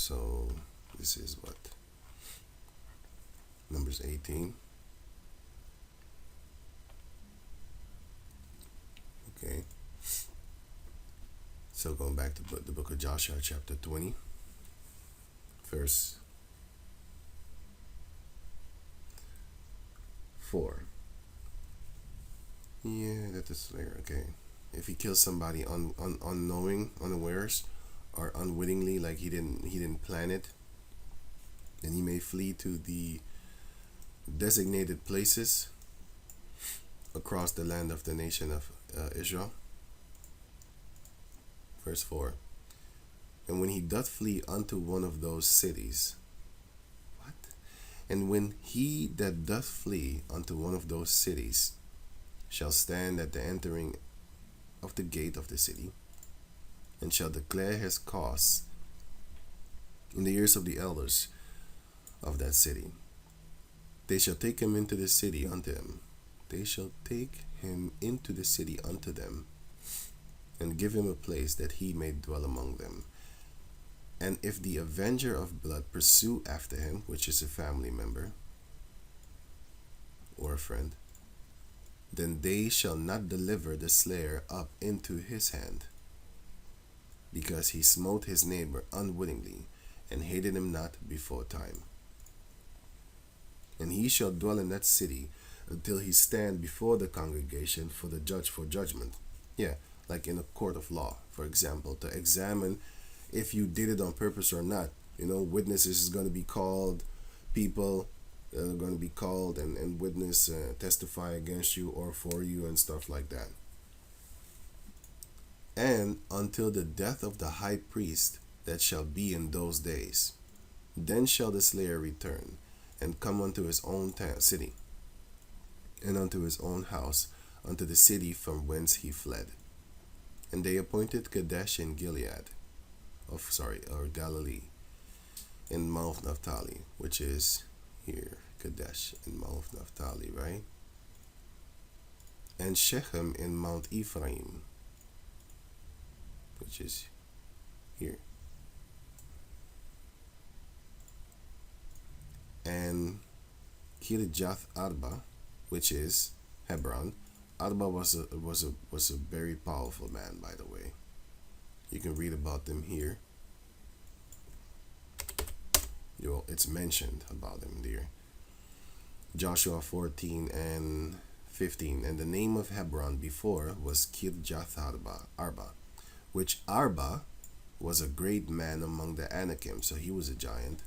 So this is what? Numbers 18. Okay. So going back to the book of Joshua, chapter 20, verse 4. Yeah, that is there. Okay. If he kills somebody unawares, or unwittingly, like he didn't plan it, then he may flee to the designated places across the land of the nation of Israel. Verse 4. And when he doth flee unto one of those cities, what? And when he that doth flee unto one of those cities shall stand at the entering of the gate of the city, and shall declare his cause in the ears of the elders of that city, they shall take him into the city unto them. They shall take him into the city unto them, and give him a place that he may dwell among them. And if the avenger of blood pursue after him, which is a family member or a friend, then they shall not deliver the slayer up into his hand, because he smote his neighbor unwittingly, and hated him not before time. And he shall dwell in that city until he stand before the congregation for the judge for judgment. Yeah, like in a court of law, for example, to examine if you did it on purpose or not. Witnesses is going to be called, people are going to be called and witness, testify against you or for you and stuff like that. And until the death of the high priest that shall be in those days, then shall the slayer return and come unto his own city, and unto his own house, unto the city from whence he fled. And they appointed Kadesh in Gilead, or Galilee, in Mount Naphtali, which is here, Kadesh in Mount Naphtali, right? And Shechem in Mount Ephraim, which is here. And Kirjath Arba, which is Hebron. Arba was a very powerful man, by the way. You can read about them here. It's mentioned about him there. Joshua 14 and 15. And the name of Hebron before was Kirjath Arba, which Arba was a great man among the Anakim, so he was a giant.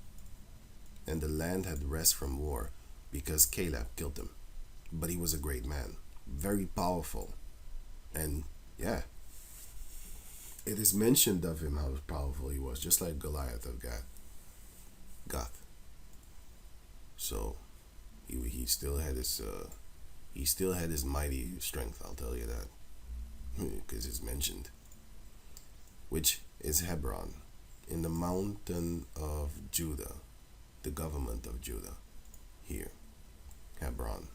And the land had rest from war, because Caleb killed him. But he was a great man, very powerful. And yeah, it is mentioned of him how powerful he was, just like Goliath of Gath. So he still had his mighty strength, I'll tell you that, because it's mentioned, which is Hebron, in the mountain of Judah, the government of Judah, here, Hebron,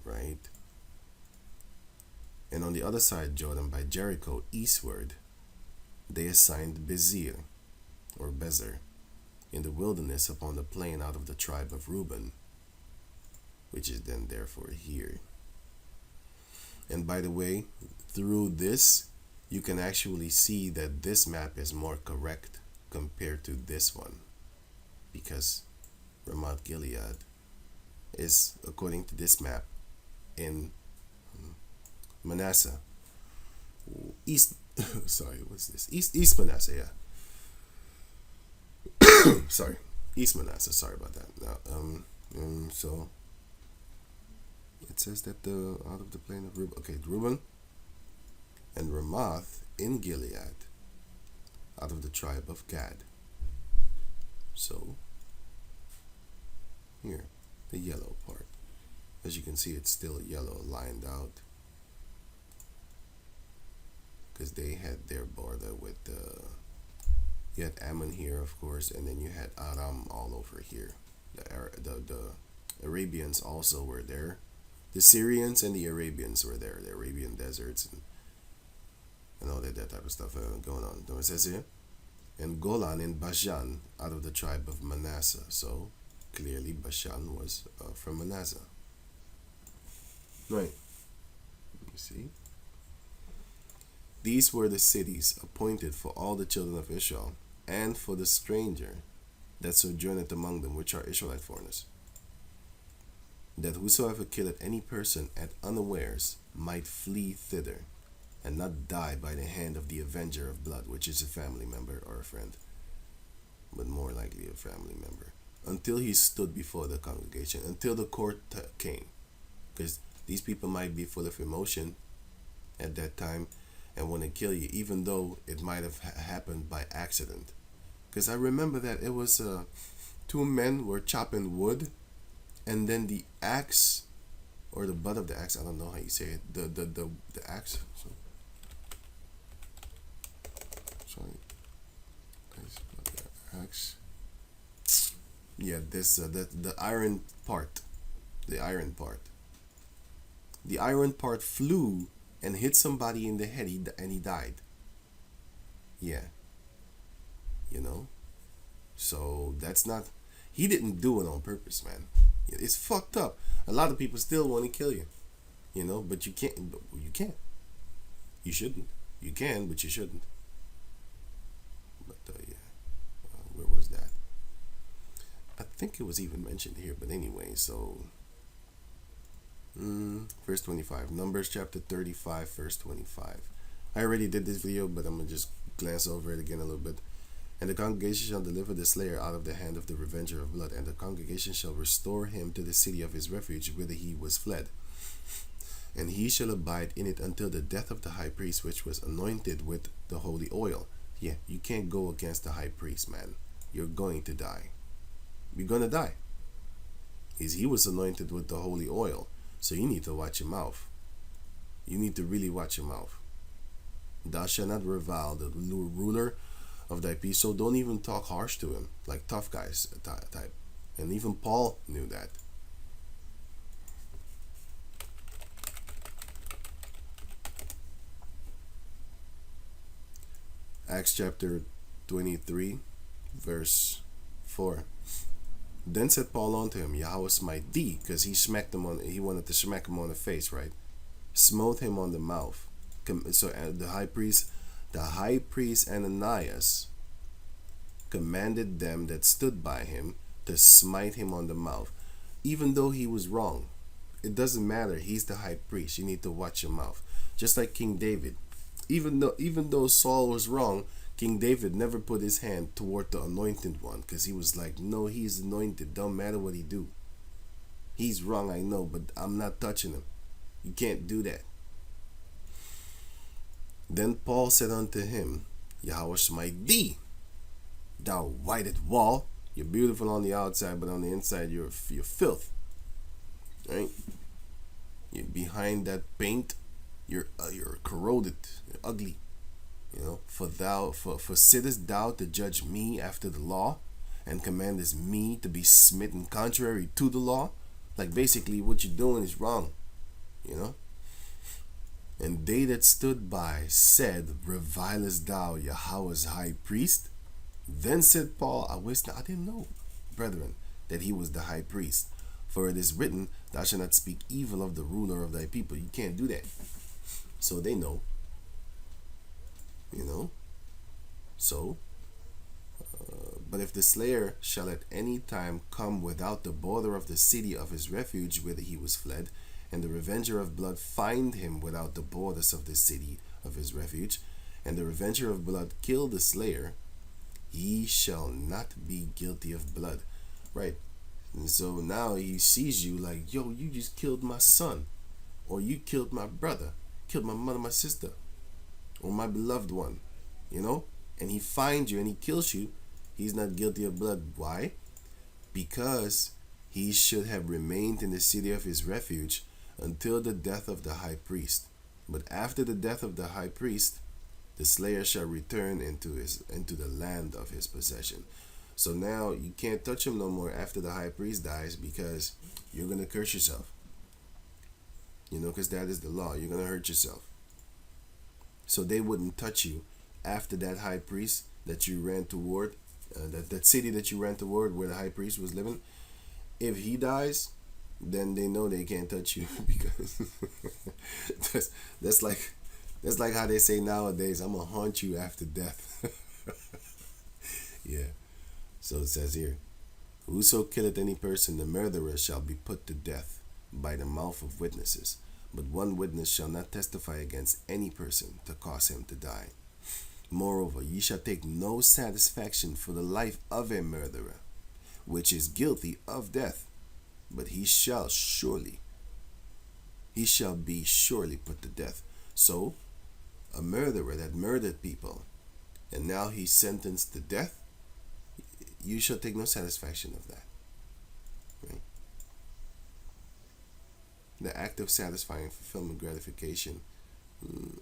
right? And on the other side Jordan, by Jericho eastward, they assigned Bezer, in the wilderness upon the plain out of the tribe of Reuben, which is then therefore here. And by the way, through this, you can actually see that this map is more correct compared to this one, because Ramoth Gilead is, according to this map, in Manasseh, East Manasseh, yeah. East Manasseh, sorry about that. Now, so it says that out of the plain of Reuben, okay, Reuben and Ramoth in Gilead, out of the tribe of Gad. So here, the yellow part, as you can see, it's still yellow, lined out, because they had their border with you had Ammon here, of course, and then you had Aram all over here. The Arabians also were there. The Syrians and the Arabians were there. The Arabian deserts and all that type of stuff going on. It says here, and Golan in Bashan out of the tribe of Manasseh. So clearly Bashan was from Manasseh. Right. You see? These were the cities appointed for all the children of Israel, and for the stranger that sojourneth among them, which are Israelite foreigners, that whosoever killeth any person at unawares might flee thither, and not die by the hand of the avenger of blood, which is a family member or a friend, but more likely a family member, until he stood before the congregation, until the court came. Because these people might be full of emotion at that time and want to kill you, even though it might have happened by accident. Because I remember that it was two men were chopping wood, and then the axe, or the butt of the axe, I don't know how you say it, the axe. Axe. Yeah, this the iron part, the iron part flew and hit somebody in the head, and he died. Yeah, you know. So that's not. He didn't do it on purpose, man. It's fucked up. A lot of people still want to kill you, you know, but you can't. You can't. You shouldn't. You can, but you shouldn't. But yeah, where was that? I think it was even mentioned here, but anyway. So, verse 25, Numbers chapter 35, verse 25. I already did this video, but I'm gonna just glance over it again a little bit. And the congregation shall deliver the slayer out of the hand of the revenger of blood, and the congregation shall restore him to the city of his refuge, whither he was fled. And he shall abide in it until the death of the high priest, which was anointed with the holy oil. Yeah, you can't go against the high priest, man. You're going to die. You're gonna die. He was anointed with the holy oil, so you need to watch your mouth. You need to really watch your mouth. Thou shalt not revile the ruler of thy peace. So don't even talk harsh to him, like tough guys type. And even Paul knew that. Acts chapter 23, verse 4. Then said Paul unto him, Yahweh smite thee, because he wanted to smack him on the face, right? Smote him on the mouth. So the high priest Ananias commanded them that stood by him to smite him on the mouth, even though he was wrong. It doesn't matter. He's the high priest. You need to watch your mouth. Just like King David. Even though Saul was wrong, King David never put his hand toward the anointed one, because he was like, no, he's anointed. Don't matter what he do. He's wrong, I know, but I'm not touching him. You can't do that. Then Paul said unto him, Yahweh smite thee, thou whited wall. You're beautiful on the outside, but on the inside you're filth. Right? You're behind that paint. You're corroded. You're ugly. You know, for sittest thou to judge me after the law, and commandest me to be smitten contrary to the law? Like basically what you're doing is wrong. You know? And they that stood by said, Revilest thou Yahweh's high priest? Then said Paul, I didn't know, brethren, that he was the high priest. For it is written, Thou shalt not speak evil of the ruler of thy people. You can't do that. So they know. You know? So, but if the slayer shall at any time come without the border of the city of his refuge whither he was fled, and the revenger of blood find him without the borders of the city of his refuge, and the revenger of blood kill the slayer, he shall not be guilty of blood. Right? And so now he sees you like, yo, you just killed my son, or you killed my brother, killed my mother, my sister, or my beloved one, you know? And he finds you and he kills you. He's not guilty of blood. Why? Because he should have remained in the city of his refuge until the death of the high priest. But after the death of the high priest, the slayer shall return into the land of his possession. So now you can't touch him no more after the high priest dies, because you're going to curse yourself. You know, because that is the law. You're going to hurt yourself. So they wouldn't touch you after that high priest that you ran toward, that city that you ran toward where the high priest was living, if he dies, then they know they can't touch you because that's, that's like that's like how they say nowadays, I'm gonna haunt you after death. Yeah. So it says here, whoso killeth any person, the murderer shall be put to death by the mouth of witnesses. But one witness shall not testify against any person to cause him to die. Moreover, ye shall take no satisfaction for the life of a murderer, which is guilty of death, but he shall be surely put to death. So, a murderer that murdered people, and now he's sentenced to death, you shall take no satisfaction of that. Right? The act of satisfying, fulfillment, gratification,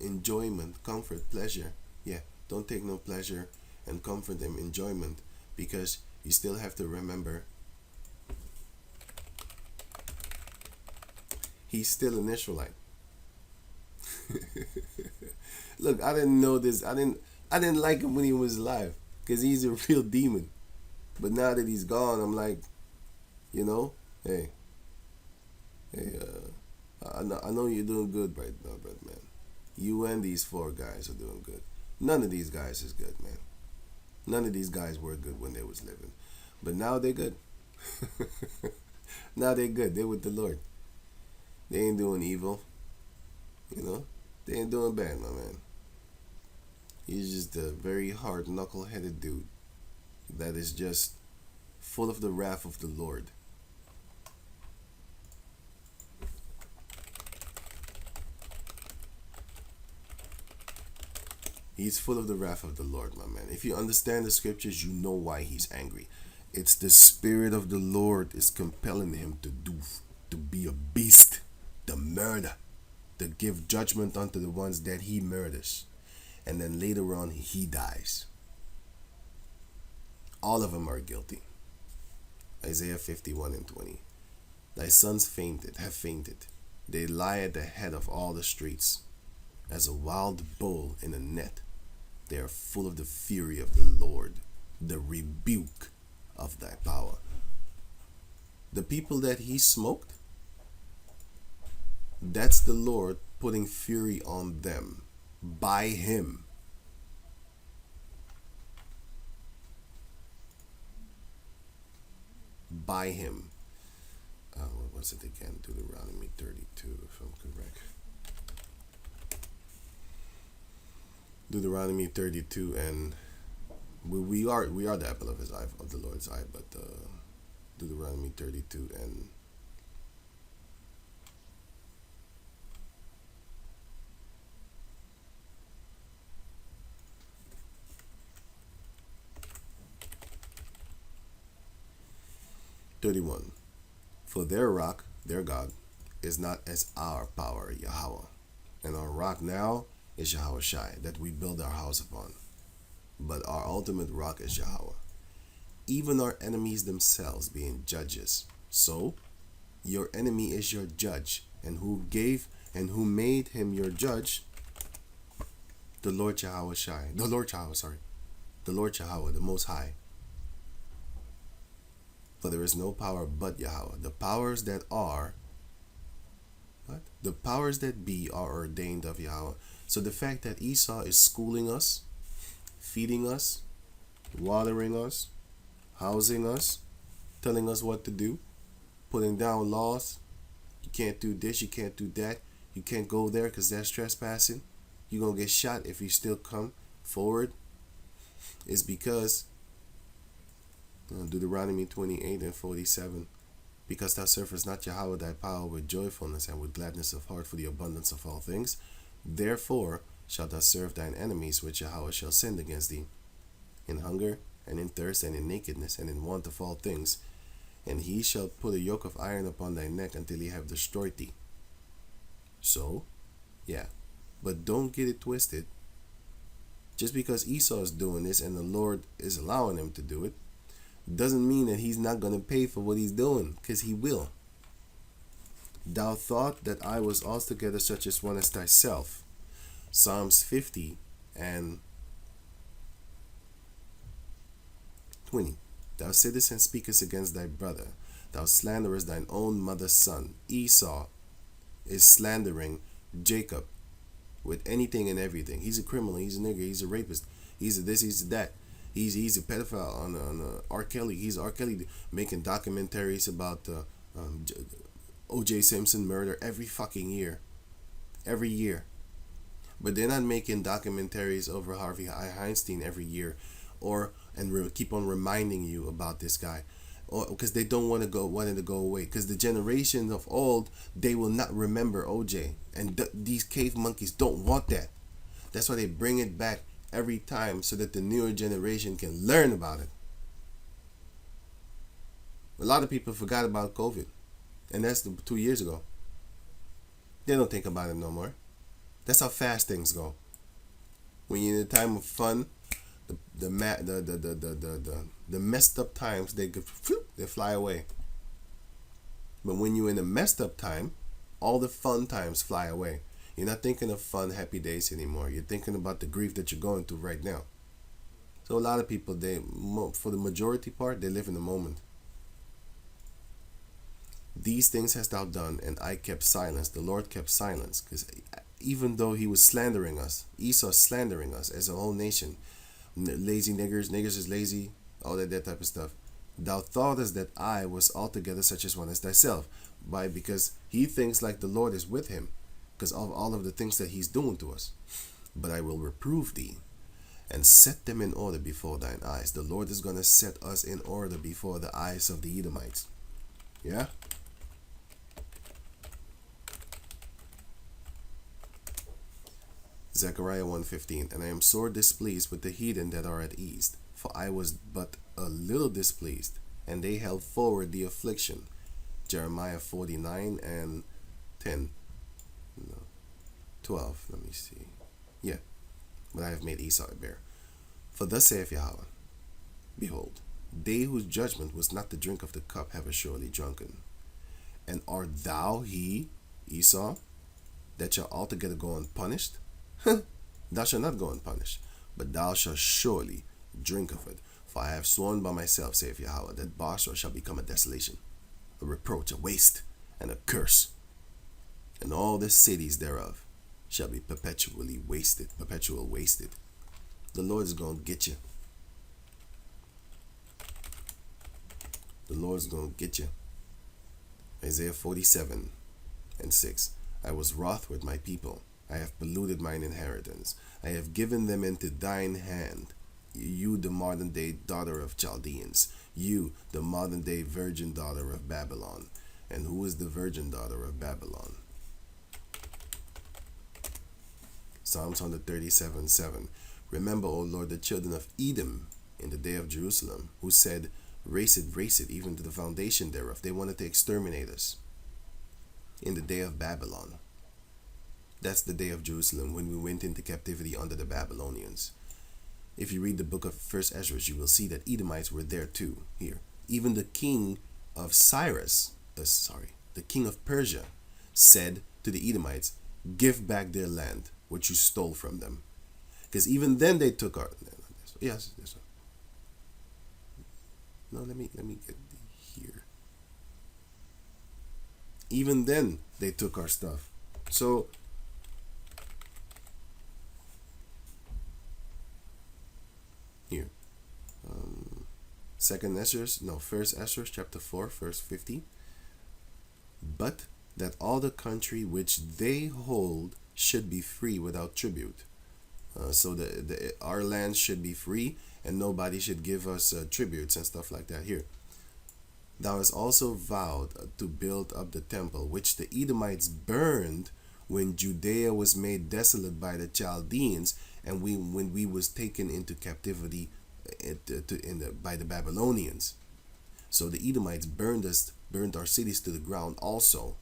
enjoyment, comfort, pleasure. Yeah, don't take no pleasure and comfort and enjoyment, because you still have to remember he's still an Israelite. Look, I didn't know this. I didn't like him when he was alive, because he's a real demon. But now that he's gone, I'm like, hey, I know you're doing good right now, brother, man. You and these 4 guys are doing good. None of these guys is good, man. None of these guys were good when they was living, but now they're good. Now they're good. They're with the Lord. They ain't doing evil. They ain't doing bad, my man. He's just a very hard, knuckle-headed dude that is just full of the wrath of the Lord. He's full of the wrath of the Lord, my man. If you understand the scriptures, you know why he's angry. It's the Spirit of the Lord is compelling him to be a beast, to murder, to give judgment unto the ones that he murders. And then later on, he dies. All of them are guilty. Isaiah 51:20. Thy sons have fainted. They lie at the head of all the streets. As a wild bull in a net, they are full of the fury of the Lord, the rebuke of thy power. The people that he smoked, that's the Lord putting fury on them by him. By him. What was it again? Deuteronomy 32, if I'm correct. Deuteronomy 32, and we are the apple of his eye, of the Lord's eye, but Deuteronomy 32 and $31. For their rock, their God, is not as our power, Yahweh. And our rock now is Yahweh Shai, that we build our house upon. But our ultimate rock is Yahweh. Even our enemies themselves being judges. So, your enemy is your judge. And who made him your judge? The Lord Yahweh Shai. The Lord Yahweh, the Most High. For there is no power but Yahweh. The powers that are, the powers that be are ordained of Yahweh. So the fact that Esau is schooling us, feeding us, watering us, housing us, telling us what to do, putting down laws. You can't do this, you can't do that. You can't go there because that's trespassing. You're going to get shot if you still come forward. Is because Deuteronomy 28:47, because thou servest not Yahweh thy power with joyfulness and with gladness of heart for the abundance of all things, therefore shalt thou serve thine enemies, which Yahweh shall send against thee, in hunger and in thirst and in nakedness and in want of all things, and he shall put a yoke of iron upon thy neck until he have destroyed thee. So, yeah, but don't get it twisted. Just because Esau is doing this and the Lord is allowing him to do it, doesn't mean that he's not going to pay for what he's doing, because he will. Thou thought that I was altogether such as one as thyself. Psalms 50 and 20. Thou sittest and speakest against thy brother. Thou slanderest thine own mother's son. Esau is slandering Jacob with anything and everything. He's a criminal. He's a nigger. He's a rapist. He's a this. He's a that. He's a pedophile on R. Kelly. He's R. Kelly making documentaries about O.J. Simpson murder every fucking year. Every year. But they're not making documentaries over Harvey Weinstein every year, keep on reminding you about this guy, or because they don't want it to go away. Because the generation of old, they will not remember OJ, and these cave monkeys don't want that. That's why they bring it back every time so that the newer generation can learn about it. A lot of people forgot about COVID, and that's 2 years ago. They don't think about it no more. That's how fast things go. When you're in a time of fun, the messed up times they fly away. But when you're in a messed up time, all the fun times fly away. You're not thinking of fun, happy days anymore. You're thinking about the grief that you're going through right now. So a lot of people, for the majority part, they live in the moment. These things hast thou done, and I kept silence. The Lord kept silence, because even though he was slandering us, Esau slandering us as a whole nation, lazy niggers is lazy, all that type of stuff. Thou thoughtest that I was altogether such as one as thyself. Why? Because he thinks like the Lord is with him, because of all of the things that he's doing to us. But I will reprove thee, and set them in order before thine eyes. The Lord is going to set us in order before the eyes of the Edomites. Yeah? Zechariah 1:15. And I am sore displeased with the heathen that are at east, for I was but a little displeased, and they held forward the affliction. Jeremiah 49 and 10. No, 12. Let me see. Yeah. But I have made Esau a bear. For thus saith Yahweh, behold, they whose judgment was not to drink of the cup have assuredly drunken. And art thou he, Esau, that shall altogether go unpunished? Thou shalt not go unpunished, but thou shalt surely drink of it. For I have sworn by myself, saith Yahweh, that Basra shall become a desolation, a reproach, a waste, and a curse. And all the cities thereof shall be perpetually wasted, perpetual wasted. The Lord is going to get you. The Lord is going to get you. Isaiah 47 and 6. I was wroth with my people. I have polluted mine inheritance. I have given them into thine hand. You, the modern day daughter of Chaldeans. You, the modern day virgin daughter of Babylon. And who is the virgin daughter of Babylon? Psalms 137:7. Remember, O Lord, the children of Edom in the day of Jerusalem, who said, race it, even to the foundation thereof. They wanted to exterminate us. In the day of Babylon. That's the day of Jerusalem, when we went into captivity under the Babylonians. If you read the book of 1st Ezra, you will see that Edomites were there too. Here, even the king of the king of Persia, said to the Edomites, "Give back their land, which you stole from them." Because even then they took our. Yes. No, let me get here. Even then they took our stuff. So. Here, First Ezra chapter 4 verse 50. But that all the country which they hold should be free without tribute. So our land should be free, and nobody should give us tributes and stuff like that. Here, thou hast also vowed to build up the temple which the Edomites burned when Judea was made desolate by the Chaldeans, and when we was taken into captivity by the Babylonians. So the Edomites burned our cities to the ground also,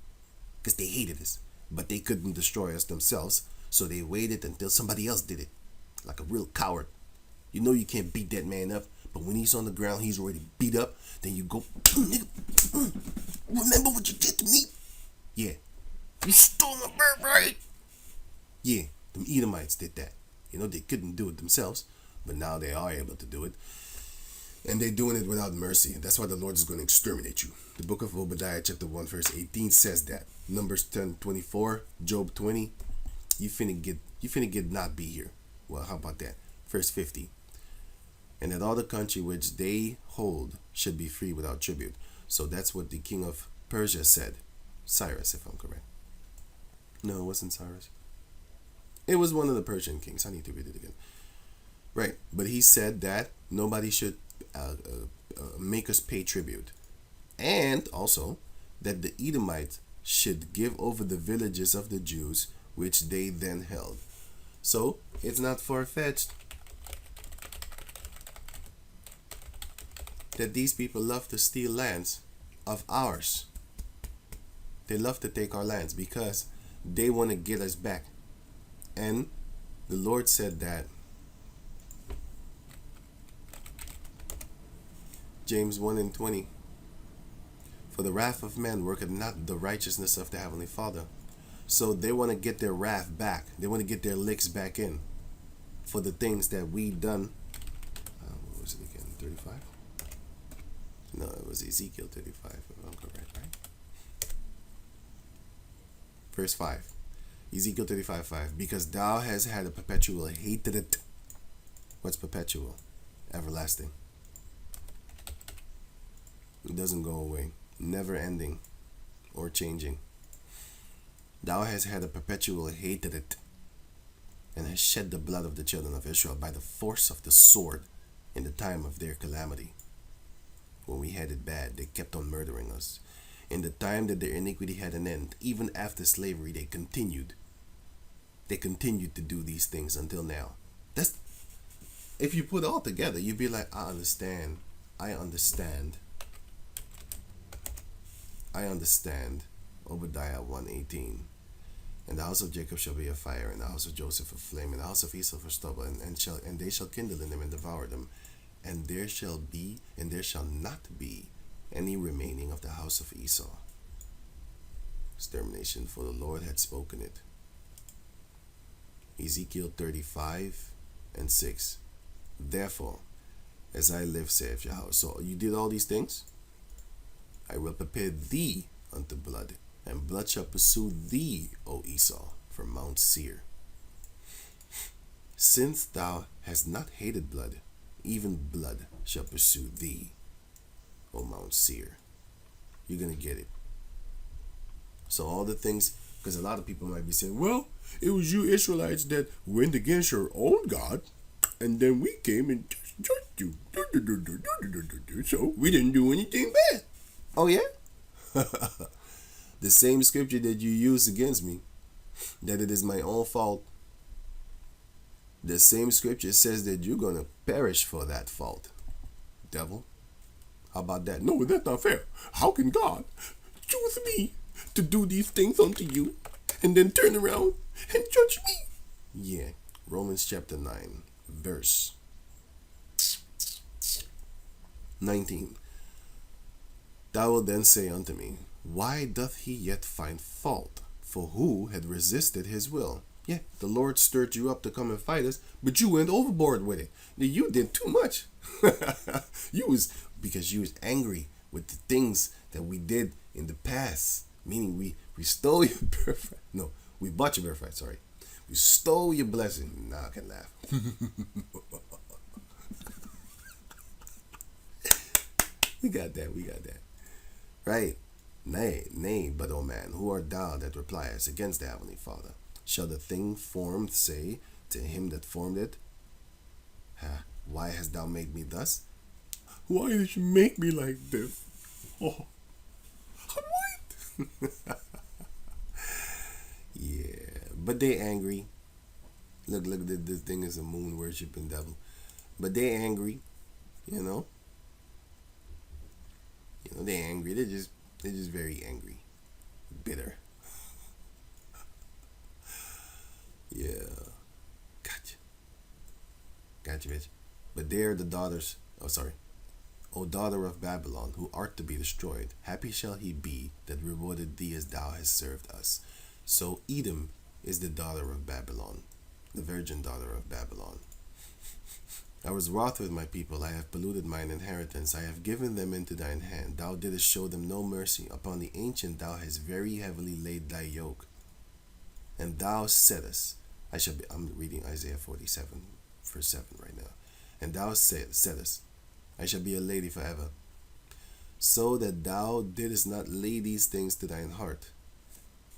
because they hated us, but they couldn't destroy us themselves, so they waited until somebody else did it, like a real coward. You know you can't beat that man up, but when he's on the ground, he's already beat up, then you go, remember what you did to me? Yeah. You stole my birthright. Yeah, them Edomites did that. You know, they couldn't do it themselves, but now they are able to do it. And they're doing it without mercy. That's why the Lord is going to exterminate you. The book of Obadiah chapter 1 verse 18 says that. Numbers 10:24, Job 20. You finna get not be here. Well, how about that? Verse 50. And that all the country which they hold should be free without tribute. So that's what the king of Persia said. Cyrus, if I'm correct. No, it wasn't Cyrus. It was one of the Persian kings. I need to read it again. Right. But he said that nobody should make us pay tribute. And also that the Edomites should give over the villages of the Jews which they then held. So it's not far-fetched that these people love to steal lands of ours. They love to take our lands because they want to get us back. And the Lord said that James 1:20, for the wrath of men worketh not the righteousness of the Heavenly Father. So they want to get their wrath back. They want to get their licks back in for the things that we done. What was it again? 35? No, it was Ezekiel 35, if I'm correct, right? Verse 5. Ezekiel 35:5. Because thou hast had a perpetual hatred. What's perpetual? Everlasting. It doesn't go away. Never ending or changing. Thou hast had a perpetual hatred, and hast shed the blood of the children of Israel by the force of the sword in the time of their calamity. When we had it bad, they kept on murdering us. In the time that their iniquity had an end, even after slavery, they continued. They continued to do these things until now. That's, if you put it all together, you'd be like, I understand. Obadiah 1:18. And the house of Jacob shall be a fire, and the house of Joseph a flame, and the house of Esau for stubble, and they shall kindle in them and devour them. And there shall not be any remaining of the house of Esau. Extermination, for the Lord had spoken it. Ezekiel 35:6. Therefore, as I live, saith Yahweh. So you did all these things? I will prepare thee unto blood, and blood shall pursue thee, O Esau, from Mount Seir. Since thou hast not hated blood, even blood shall pursue thee, O Mount Seir. You're going to get it. So all the things, because a lot of people might be saying, well, it was you Israelites that went against your own God, and then we came and judged you. So we didn't do anything bad. Oh, yeah? The same scripture that you use against me, that it is my own fault, the same scripture says that you're going to perish for that fault. Devil, how about that? No, that's not fair. How can God choose me to do these things unto you and then turn around and judge me? Yeah, Romans chapter 9, verse 19. Thou wilt then say unto me, why doth he yet find fault? For who had resisted his will? Yeah, the Lord stirred you up to come and fight us, but you went overboard with it. You did too much. Because you was angry with the things that we did in the past. Meaning we stole your birthright. No, we bought your birthright, sorry. We stole your blessing. Now I can laugh. We got that. Right? Nay, but O man, who art thou that repliest against the Heavenly Father? Shall the thing formed say to him that formed it, why hast thou made me thus? Why did you make me like this? Oh, what? Yeah, but they angry. Look, this thing is a moon worshiping devil. But they angry, you know. They angry. They're just very angry, bitter. Yeah, gotcha, bitch. But they're the daughters. O daughter of Babylon, who art to be destroyed, happy shall he be that rewarded thee as thou hast served us. So Edom is the daughter of Babylon, the virgin daughter of Babylon. I was wroth with my people. I have polluted mine inheritance. I have given them into thine hand. Thou didst show them no mercy. Upon the ancient thou hast very heavily laid thy yoke. And thou saidst, I'm reading Isaiah 47, verse 7 right now. And thou saidst, I shall be a lady forever. So that thou didst not lay these things to thine heart.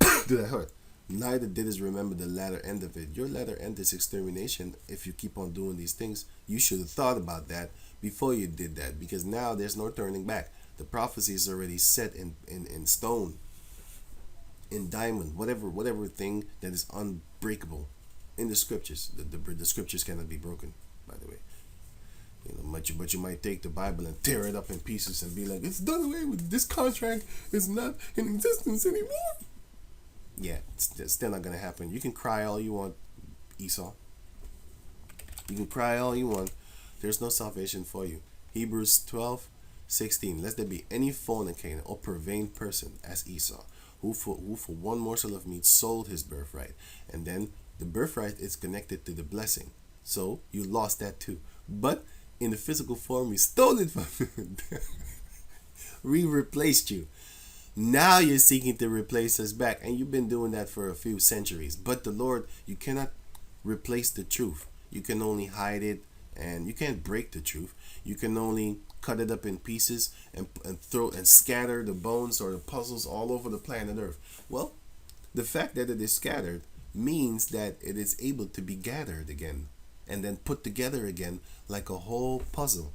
To thy heart. Neither didst remember the latter end of it. Your latter end is extermination. If you keep on doing these things, you should have thought about that before you did that, because now there's no turning back. The prophecy is already set in stone, in diamond, whatever thing that is unbreakable in the scriptures. The scriptures cannot be broken, by the way. But you might take the Bible and tear it up in pieces and be like, it's done away with. This contract is not in existence anymore. Yeah, it's still not gonna happen. You can cry all you want, Esau. You can cry all you want. There's no salvation for you. Hebrews 12:16. Lest there be any fornicator or profane person as Esau, who for one morsel of meat sold his birthright. And then the birthright is connected to the blessing. So you lost that too. But in the physical form, we stole it from you. We replaced you. Now you're seeking to replace us back. And you've been doing that for a few centuries. But the Lord, you cannot replace the truth. You can only hide it, and you can't break the truth. You can only cut it up in pieces and throw and scatter the bones or the puzzles all over the planet Earth. Well, the fact that it is scattered means that it is able to be gathered again and then put together again like a whole puzzle.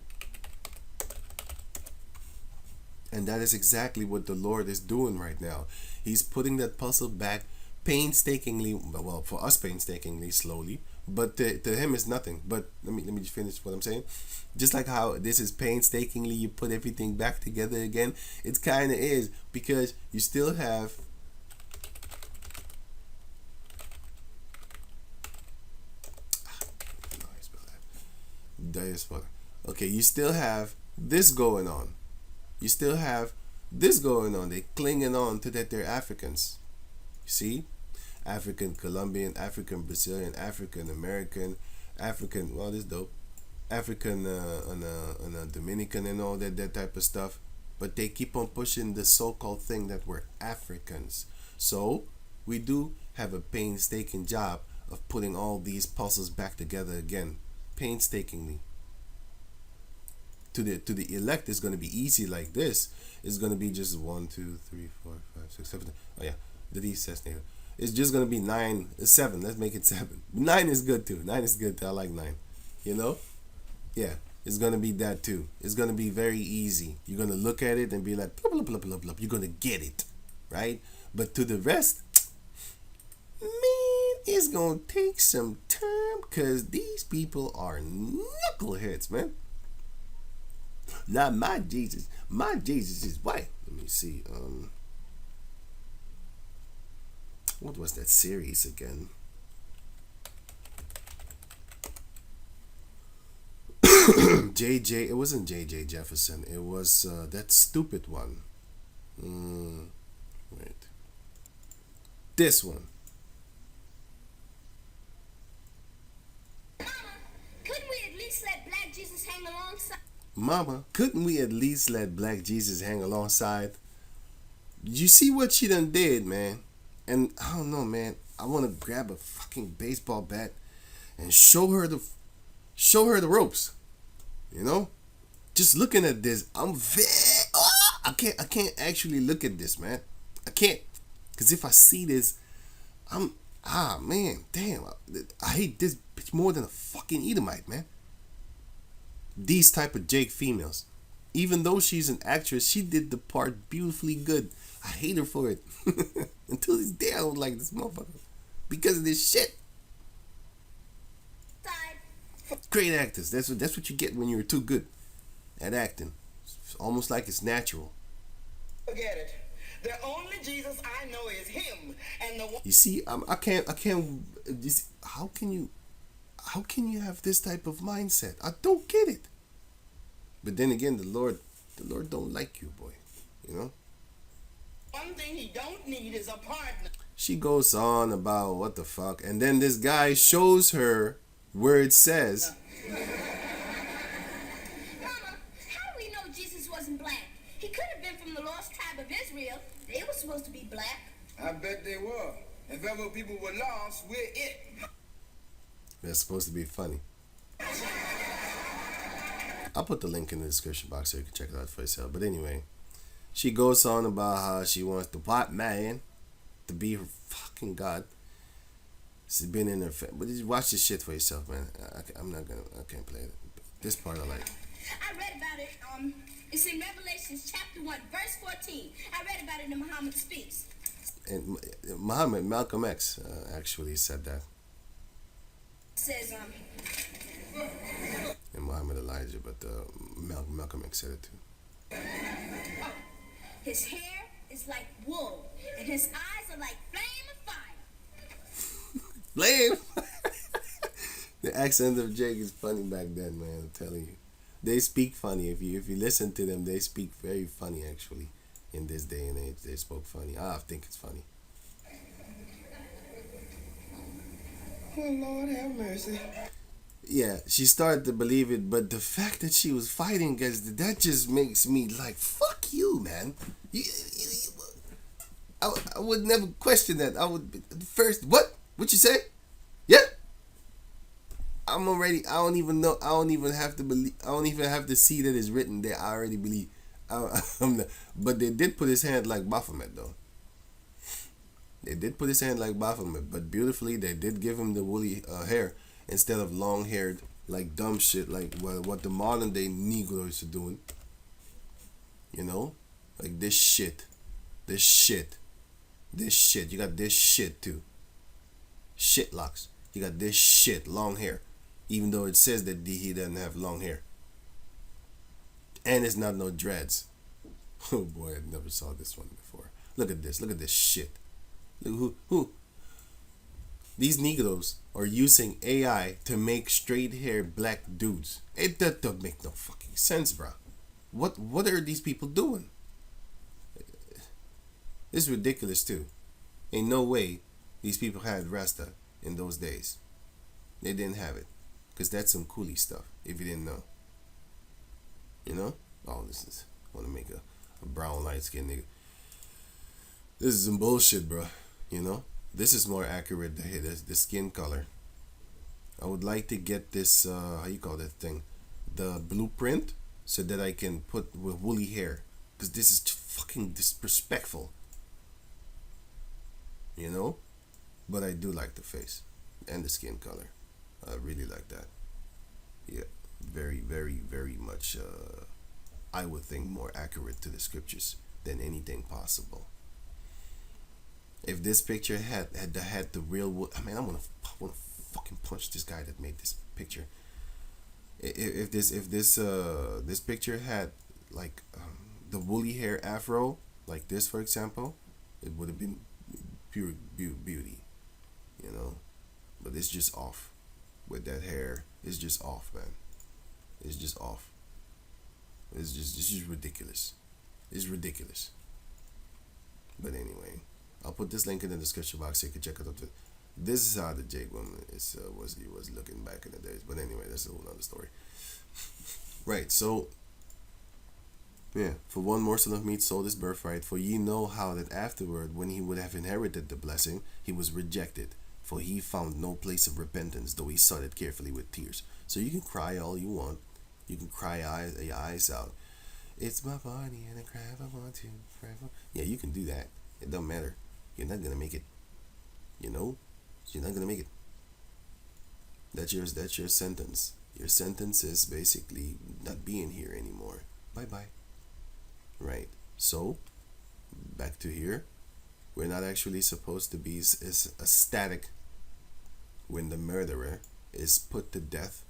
And that is exactly what the Lord is doing right now. He's putting that puzzle back painstakingly, well, for us painstakingly, slowly, but to him it's nothing. But let me just finish what I'm saying. Just like how this is painstakingly, you put everything back together again, it kind of is, because you still have diaspora. Okay, you still have this going on. You still have this going on. They're clinging on to that they're Africans. You see? African Colombian, African Brazilian, African American, African, well, this dope. African Dominican and all that type of stuff. But they keep on pushing the so-called thing that we're Africans. So we do have a painstaking job of putting all these puzzles back together again. Painstakingly. To the elect, it's going to be easy like this. It's going to be just 1, 2, 3, 4, 5, 6, 7. Oh yeah, the D says neighbor. It's just going to be 9, 7. Let's make it 7. 9 is good too. 9 is good too. I like 9. You know? Yeah, it's going to be that too. It's going to be very easy. You're going to look at it and be like, blah, blah, blah, blah, blah. You're going to get it, right? But to the rest, man, it's going to take some time, because these people are knuckleheads, man. Not my Jesus. My Jesus is white. Let me see. What was that series again? JJ. It wasn't JJ Jefferson. It was that stupid one. Wait. This one. Couldn't we at least let Black Jesus hang alongside? Mama, couldn't we at least let Black Jesus hang alongside? You see what she done did, man? And I don't know, man. I want to grab a fucking baseball bat and show her the ropes. You know? Just looking at this, I'm very. I can't actually look at this, man. I can't, because if I see this, man, damn. I hate this bitch more than a fucking Edomite, man. These type of Jake females. Even though she's an actress, she did the part beautifully good. I hate her for it. Until this day, I don't like this motherfucker. Because of this shit. Great actors. That's what you get when you're too good at acting. It's almost like it's natural. Forget it. The only Jesus I know is him. And the one. You see, I can't. How can you have this type of mindset? I don't get it. But then again, the Lord don't like you, boy. You know? One thing he don't need is a partner. She goes on about what the fuck, and then this guy shows her where it says supposed to be black. I bet they were. If ever people were lost, we're it. That's supposed to be funny. I'll put the link in the description box so you can check it out for yourself. But anyway, she goes on about how she wants the white man to be her fucking god. She's been in her but just watch this shit for yourself, man. I can't play it. This part I like. I read about it. It's in Revelations chapter 1, verse 14. I read about it in Muhammad Speaks. And Malcolm X actually said that. It says, And Muhammad Elijah, but Malcolm X said it too. his hair is like wool, and his eyes are like flame of fire. Flame! The accent of Jake is funny back then, man. I'm telling you. They speak funny. If you listen to them, they speak very funny, actually. In this day and age, they spoke funny. I think it's funny. Oh, Lord have mercy. Yeah, she started to believe it, but the fact that she was fighting against it, that just makes me like, fuck you, man. I would never question that. I would be first, what? What you say? Yeah? I'm already, I don't even know, I don't even have to believe, I don't even have to see that it's written there. I already believe. But they did put his hand like Baphomet, though. They did put his hand like Baphomet, but beautifully they did give him the woolly hair instead of long-haired, like dumb shit, like what the modern day Negroes are doing. You know, like this shit. You got this shit too. Shit locks. You got this shit, long hair, even though it says that he doesn't have long hair. And it's not no dreads. Oh boy, I never saw this one before. Look at this shit. Look who? These Negroes are using AI to make straight-haired black dudes. That don't make no fucking sense, bro. What are these people doing? This is ridiculous too. Ain't no way these people had Rasta in those days. They didn't have it. Because that's some coolie stuff, if you didn't know. You know? Oh, I want to make a brown light-skinned nigga. This is some bullshit, bro. You know? This is more accurate than the skin color. I would like to get this, how you call that thing? The blueprint, so that I can put with woolly hair. Because this is fucking disrespectful. You know? But I do like the face. And the skin color. I really like that. Yeah. Very, very, very much, I would think more accurate to the scriptures than anything possible. If this picture had the real, I mean, I want to fucking punch this guy that made this picture. If this picture had like the woolly hair afro, like this, for example, it would have been pure beauty, you know. But it's just off with that hair. It's just off, man. It's just off. It's just ridiculous. It's ridiculous. But anyway, I'll put this link in the description box so you can check it out. This is how the Jake woman was looking back in the days. But anyway, that's a whole other story. Right, so yeah, for one morsel of meat sold his birthright. For ye know how that afterward, when he would have inherited the blessing, he was rejected. For he found no place of repentance, though he sought it carefully with tears. So you can cry all you want. You can cry your eyes out. It's my body and I cry if I want to. Yeah, you can do that. It don't matter. You're not gonna make it. You know, you're not gonna make it. That's your sentence. Your sentence is basically not being here anymore. Bye bye. Right. So back to here. We're not actually supposed to be ecstatic when the murderer is put to death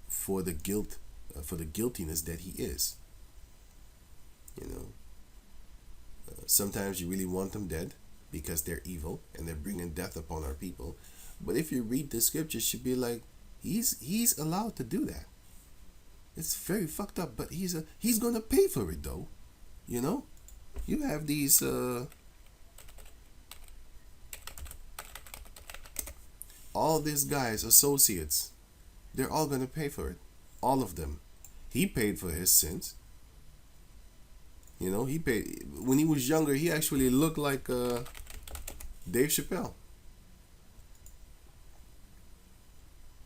for the guilt, for the guiltiness that he is. You know. Sometimes you really want them dead because they're evil and they're bringing death upon our people. But if you read the scriptures, you should be like, he's allowed to do that. It's very fucked up, but he's gonna pay for it though. You know, you have these all these guys, associates, they're all gonna pay for it. All of them. He paid for his sins. You know, he paid when he was younger. He actually looked like Dave Chappelle.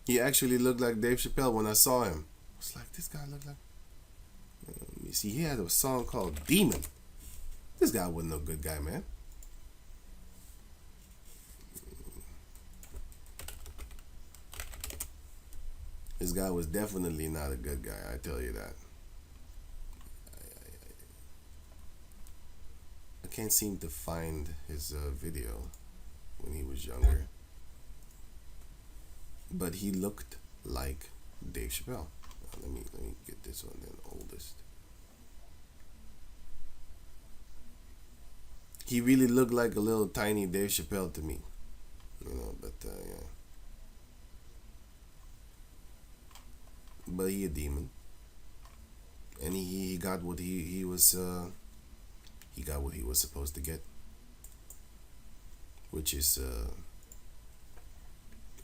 He actually looked like Dave Chappelle when I saw him. I was like, this guy looked like. You see, he had a song called Demon. This guy wasn't no good guy, man. This guy was definitely not a good guy, I tell you that. I can't seem to find his video when he was younger. But he looked like Dave Chappelle. Let me get this one then, oldest. He really looked like a little tiny Dave Chappelle to me. You know, but yeah. But he a demon. And he got what he was he got what he was supposed to get. Which is a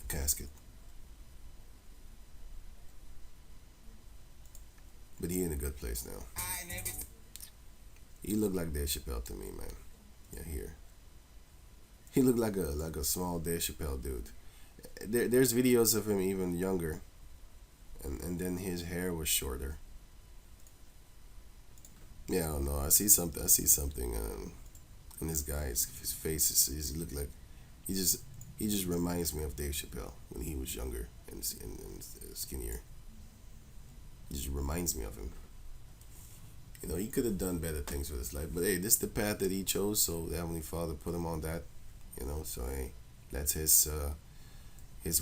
casket. But he in a good place now. He looked like Dave Chappelle to me, man. Yeah, here. He looked like a small Dave Chappelle dude. There's videos of him even younger, and then his hair was shorter. Yeah, I don't know. I see something. And this guy's his face is he look like he just reminds me of Dave Chappelle when he was younger and skinnier. It just reminds me of him. You know, he could have done better things with his life. But hey, this is the path that he chose, so the Heavenly Father put him on that. You know, so hey, that's his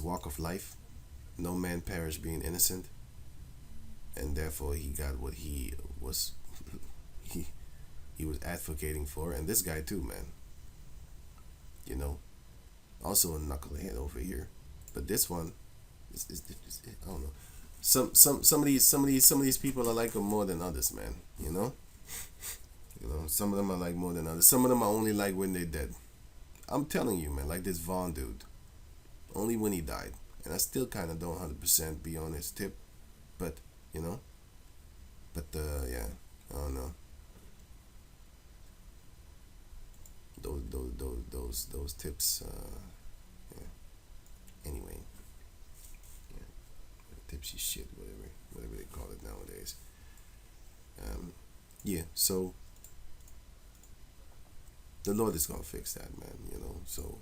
walk of life. No man perish being innocent. And therefore he got what he was he was advocating for. And this guy too, man. You know. Also a knucklehead over here. But this one is I don't know. Some of these people I like them more than others, man. You know, some of them I like more than others. Some of them I only like when they're dead. I'm telling you, man. Like this Vaughn dude, only when he died, and I still kind of don't 100% be on his tip, but you know, yeah, I don't know. Those tips. Yeah. Anyway. Tipsy shit, whatever they call it nowadays. Yeah, so the Lord is gonna fix that, man. You know. So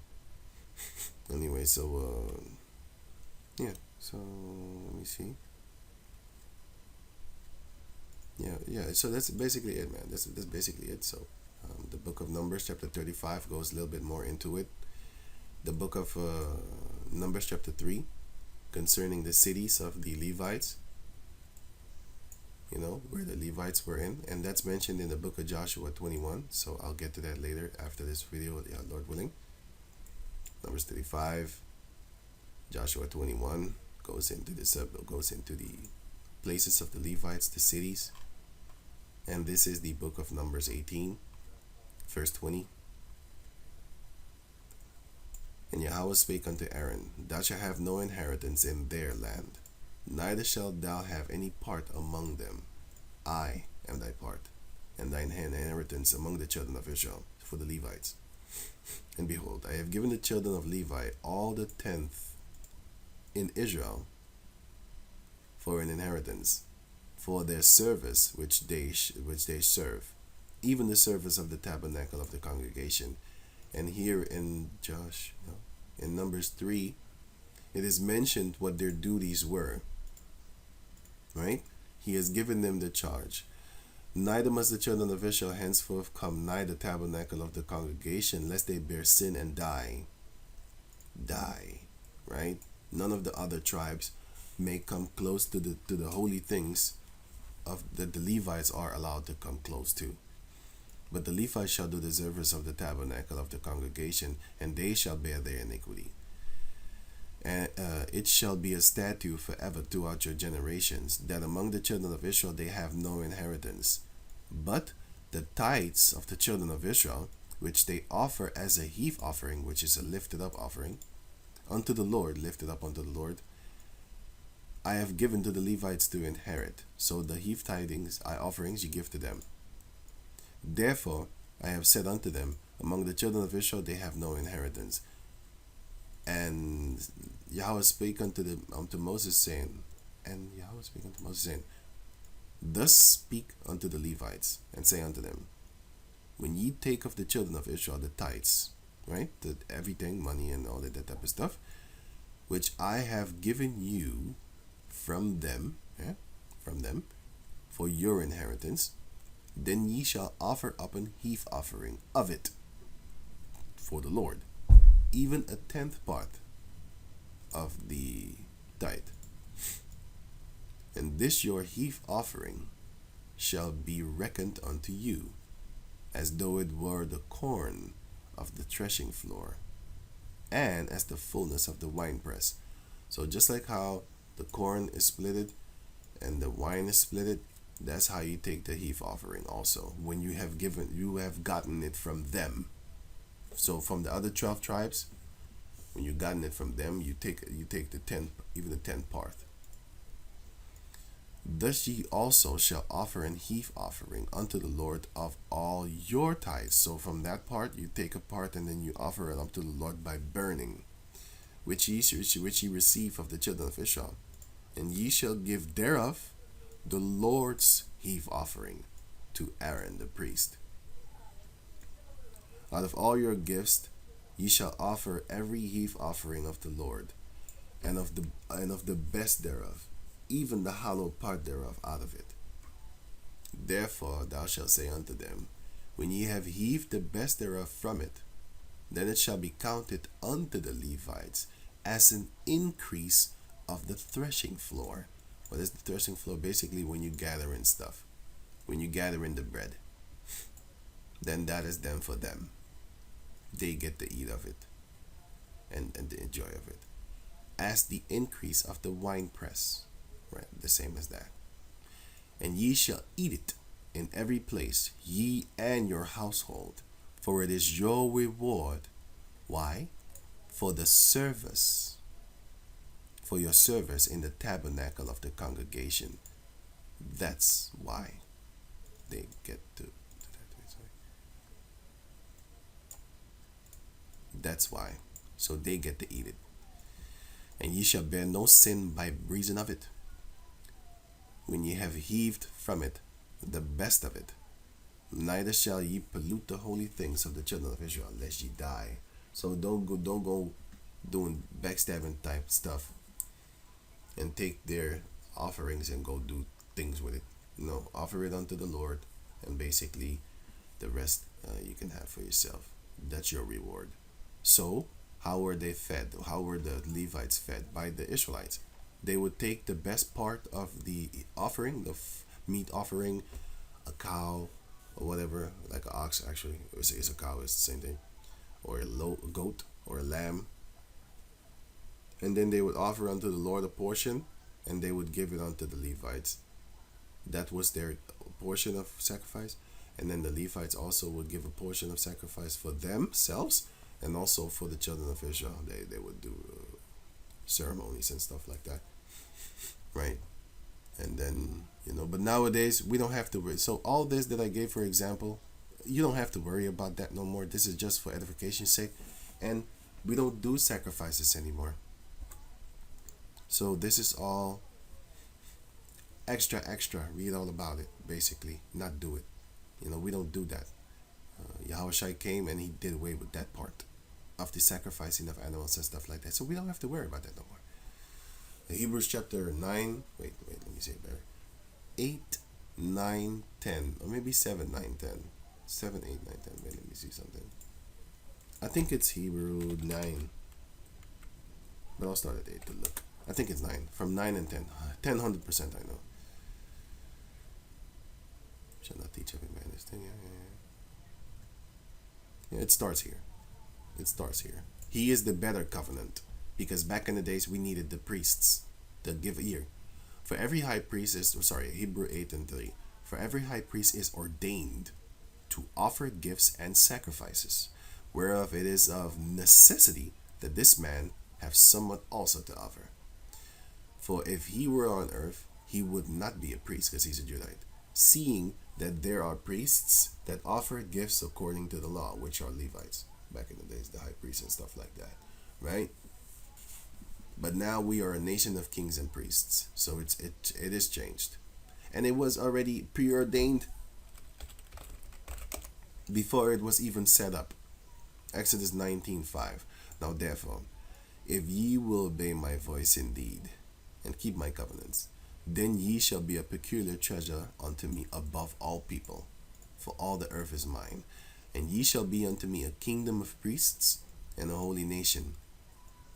anyway, so yeah. So let me see. Yeah. So that's basically it, man. That's basically it. So the book of Numbers, chapter 35, goes a little bit more into it. The book of Numbers, chapter 3. Concerning the cities of the Levites, you know, where the Levites were in, and that's mentioned in the book of Joshua 21, so I'll get to that later after this video, yeah, Lord willing. Numbers 35, Joshua 21 goes into the places of the Levites, the cities, and this is the book of Numbers 18, verse 20. And Yahweh spake unto Aaron, Thou shalt have no inheritance in their land, neither shalt thou have any part among them. I am thy part, and thine inheritance among the children of Israel, for the Levites. And behold, I have given the children of Levi all the tenth in Israel for an inheritance, for their service which they serve, even the service of the tabernacle of the congregation. And here in in Numbers 3, it is mentioned what their duties were. Right? He has given them the charge. Neither must the children of Israel henceforth come nigh the tabernacle of the congregation, lest they bear sin and die. Right? None of the other tribes may come close to the holy things of that the Levites are allowed to come close to. But the Levites shall do the service of the tabernacle of the congregation, and they shall bear their iniquity. And it shall be a statute forever throughout your generations, that among the children of Israel they have no inheritance. But the tithes of the children of Israel, which they offer as a heave offering, which is a lifted up offering, unto the Lord, lifted up unto the Lord, I have given to the Levites to inherit. So the heave offerings you give to them. Therefore I have said unto them, among the children of Israel they have no inheritance. And Yahweh spake unto Moses, saying, Thus speak unto the Levites, and say unto them, when ye take of the children of Israel the tithes, right, the everything, money and all that type of stuff, which I have given you from them, for your inheritance, then ye shall offer up an heave offering of it for the Lord, even a tenth part of the tithe. And this your heave offering shall be reckoned unto you, as though it were the corn of the threshing floor, and as the fullness of the winepress. So just like how the corn is splitted and the wine is splitted, that's how you take the heave offering also. When you have gotten it from them. So from the other 12 tribes, when you gotten it from them, you take the 10th, even the 10th part. Thus ye also shall offer an heave offering unto the Lord of all your tithes. So from that part you take a part, and then you offer it unto the Lord by burning, which ye receive of the children of Israel. And ye shall give thereof the Lord's heave offering to Aaron the priest. Out of all your gifts ye shall offer every heave offering of the Lord, and of the best thereof, even the hollow part thereof out of it. Therefore thou shalt say unto them, when ye have heaved the best thereof from it, then it shall be counted unto the Levites as an increase of the threshing floor. What is the threshing floor? Basically when you gather in stuff, when you gather in the bread, then that is them for them. They get to eat of it and the enjoy of it. As the increase of the winepress, right, the same as that. And ye shall eat it in every place, ye and your household, for it is your reward. Why? For the service, for your service in the tabernacle of the congregation. That's why they get to. That's why. So they get to eat it. And ye shall bear no sin by reason of it, when ye have heaved from it the best of it. Neither shall ye pollute the holy things of the children of Israel, lest ye die. So don't go doing backstabbing type stuff and take their offerings and go do things with it. No, offer it unto the Lord, and basically the rest you can have for yourself. That's your reward. So how were they fed? How were the Levites fed? By the Israelites. They would take the best part of the offering, the meat offering, a cow or whatever, like an ox actually, it's a cow, it's the same thing, or a goat or a lamb. And then they would offer unto the Lord a portion, and they would give it unto the Levites. That was their portion of sacrifice. And then the Levites also would give a portion of sacrifice for themselves, and also for the children of Israel. They would do ceremonies and stuff like that, right? And then, but nowadays we don't have to worry. So all this that I gave for example, you don't have to worry about that no more. This is just for edification's sake, and we don't do sacrifices anymore. So this is all extra. Read all about it, basically. Not do it. We don't do that. Yahweh Shai came and he did away with that part of the sacrificing of animals and stuff like that. So we don't have to worry about that no more. Hebrews chapter 9, wait, let me say it better. 8, 9, 10, or maybe 7, 9, 10. 7, 8, 9, 10. Wait, let me see something. I think it's Hebrew 9. But I'll start at 8 to look. I think it's 9. From 9 and 10. 10, 100% I know. Shall not teach every man this thing. Yeah, it starts here. He is the better covenant, because back in the days we needed the priests to give ear. For every high priest is, Hebrew 8 and 3. For every high priest is ordained to offer gifts and sacrifices, whereof it is of necessity that this man have somewhat also to offer. For if he were on earth, he would not be a priest, because he's a Judite, seeing that there are priests that offer gifts according to the law, which are Levites. Back in the days, the high priests and stuff like that, right? But now we are a nation of kings and priests, so it is changed, and it was already preordained before it was even set up. Exodus 19:5. Now therefore, if ye will obey my voice indeed, and keep my covenants, then ye shall be a peculiar treasure unto me above all people, for all the earth is mine. And ye shall be unto me a kingdom of priests and a holy nation.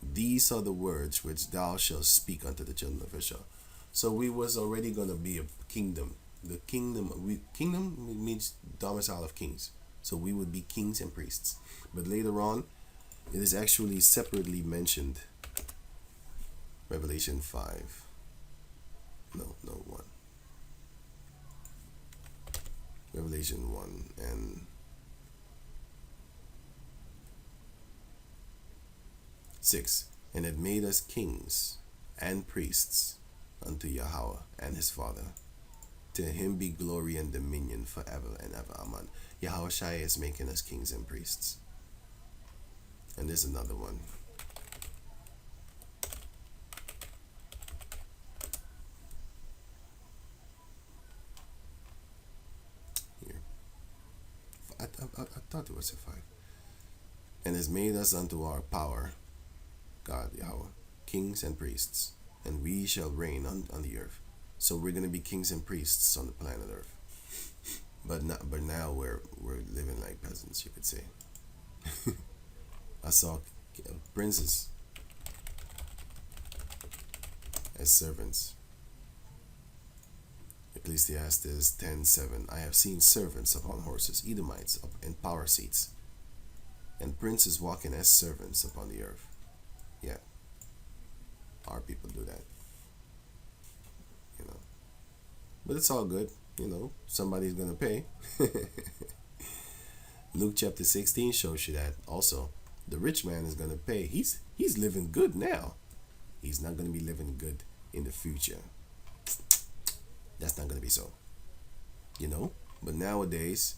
These are the words which thou shalt speak unto the children of Israel. So we was already going to be a kingdom. The kingdom means domicile of kings. So we would be kings and priests. But later on, it is actually separately mentioned. Revelation 5. No, 1. Revelation 1 and 6. And it made us kings and priests unto Yahweh and his Father. To him be glory and dominion forever and ever. Amen. Yahweh Shai is making us kings and priests. And there's another one. Here. I thought it was a 5. And has made us unto our power, God, Yahweh, kings and priests, and we shall reign on the earth. So we're going to be kings and priests on the planet Earth. But now we're living like peasants, you could say. I saw princes as servants. Ecclesiastes 10:7. I have seen servants upon horses, Edomites in power seats, and princes walking as servants upon the earth. Yeah, our people do that, but it's all good, somebody's gonna pay. Luke chapter 16 shows you that also. The rich man is gonna pay. He's living good now. He's not gonna be living good in the future. That's not gonna be so, but nowadays,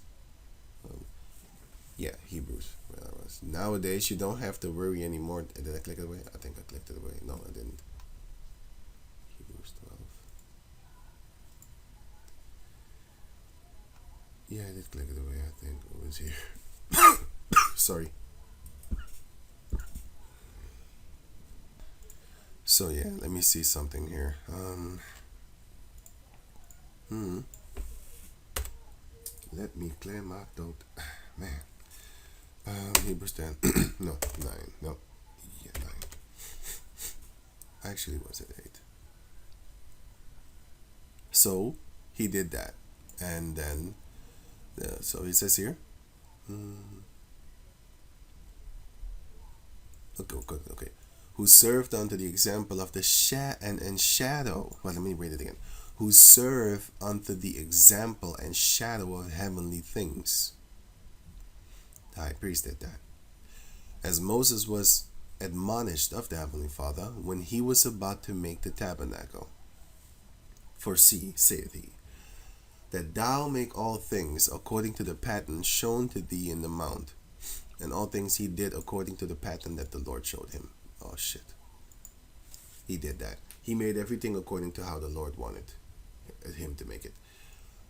Hebrews, where I was. Nowadays, you don't have to worry anymore. Did I click it away? I think I clicked it away. No, I didn't. Hebrews 12. Yeah, I did click it away. I think it was here. Sorry. So yeah, let me see something here. Let me clear my throat. Man. Hebrews 10. No, 9. No. Yeah, 9. Actually, was it 8? So, he did that. And then, so he says here. Okay. Who served unto the example of the shadow. Well, let me read it again. Who serve unto the example and shadow of heavenly things. The high priest did that. As Moses was admonished of the Heavenly Father when he was about to make the tabernacle. For see, saith he, that thou make all things according to the pattern shown to thee in the mount. And all things he did according to the pattern that the Lord showed him. Oh shit. He did that. He made everything according to how the Lord wanted him to make it.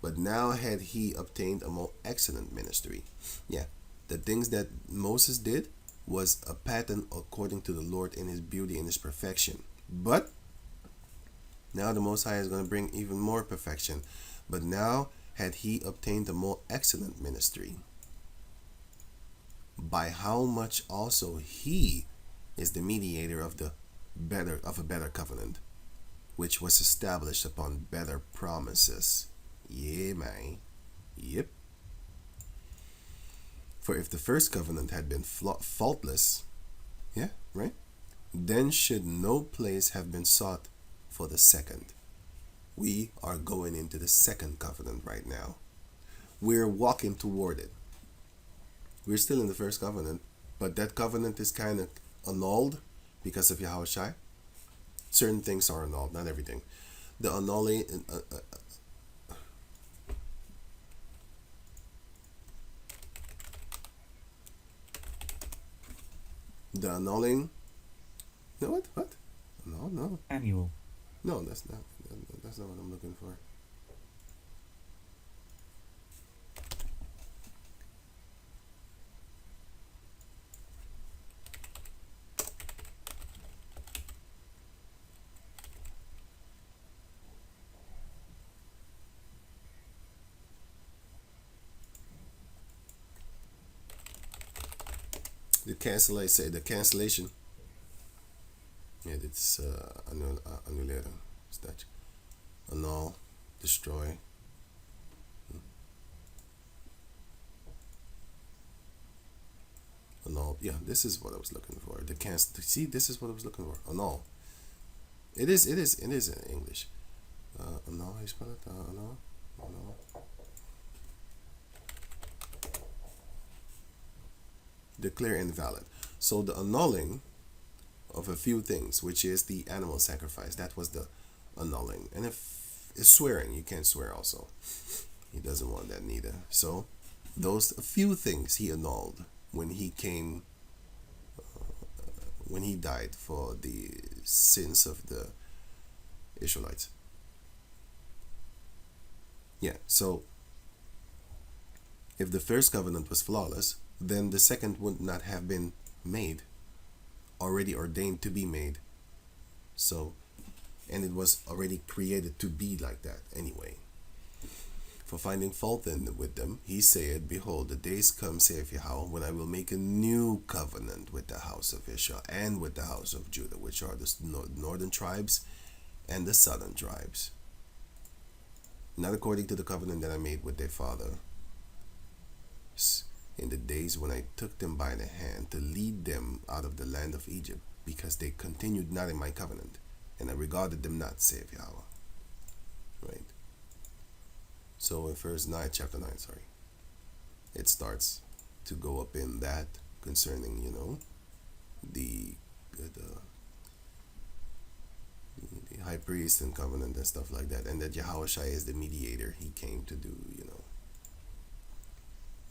But now had he obtained a more excellent ministry. Yeah. The things that Moses did was a pattern according to the Lord in his beauty and his perfection. But now the Most High is going to bring even more perfection. But now had he obtained a more excellent ministry. By how much also he is the mediator of a better covenant, which was established upon better promises. Yeah, man. Yep. For if the first covenant had been faultless, yeah, right, then should no place have been sought for the second. We are going into the second covenant right now. We're walking toward it. We're still in the first covenant, but that covenant is kind of annulled because of Yahweh Shai. Certain things are annulled, not everything. The annulling, The annulling. No, what? No. Annual. No, that's not. That's not what I'm looking for. The cancellation. Yeah, it's annuleren. Statue. Annul, destroy. Annul. Yeah, this is what I was looking for. The cancel. See, this is what I was looking for. Annul. It is in English. Annul. How you spell it? Annul. Declare invalid. So the annulling of a few things, which is the animal sacrifice, that was the annulling. And if it's swearing, you can't swear also. He doesn't want that neither. So those a few things he annulled when he came, when he died for the sins of the Israelites. Yeah, so if the first covenant was flawless, then the second would not have been made, already ordained to be made. So, and it was already created to be like that anyway. For finding fault with them, he said, Behold, the days come, saith Yahweh, when I will make a new covenant with the house of Israel and with the house of Judah, which are the northern tribes and the southern tribes. Not according to the covenant that I made with their father in the days when I took them by the hand to lead them out of the land of Egypt, because they continued not in my covenant, and I regarded them not, saith Yahweh. Right? So in chapter 9, it starts to go up in that concerning, the high priest and covenant and stuff like that, and that Yahushua is the mediator. He came to do,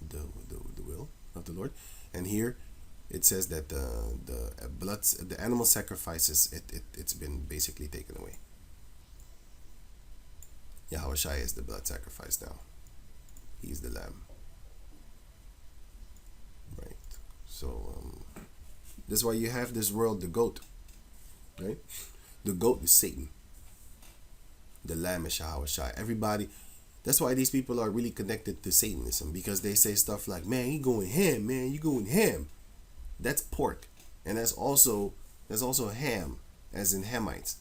the will of the Lord. And here it says that the animal sacrifices, it's been basically taken away. Yahushua is the blood sacrifice now. He's the lamb. Right. So that's why you have this world, the goat. Right? The goat is Satan. The lamb is Yahushua. Everybody. That's why these people are really connected to Satanism, because they say stuff like, man, you going ham, man, you going ham. That's pork. And that's also ham, as in Hamites.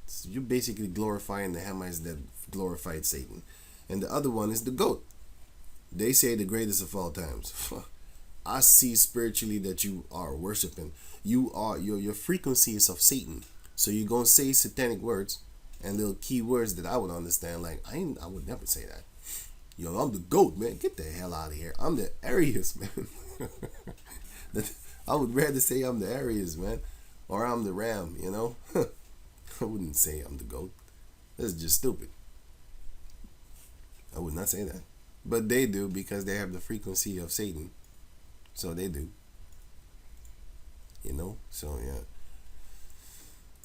So you're basically glorifying the Hamites that glorified Satan. And the other one is the goat. They say the greatest of all times. I see spiritually that you are worshiping. Your frequency is of Satan. So you're going to say satanic words and little key words that I would understand. Like, I would never say that. Yo, I'm the goat, man. Get the hell out of here. I'm the Aries, man. I would rather say I'm the Aries, man. Or I'm the ram, I wouldn't say I'm the goat. That's just stupid. I would not say that. But they do, because they have the frequency of Satan. So they do. So yeah.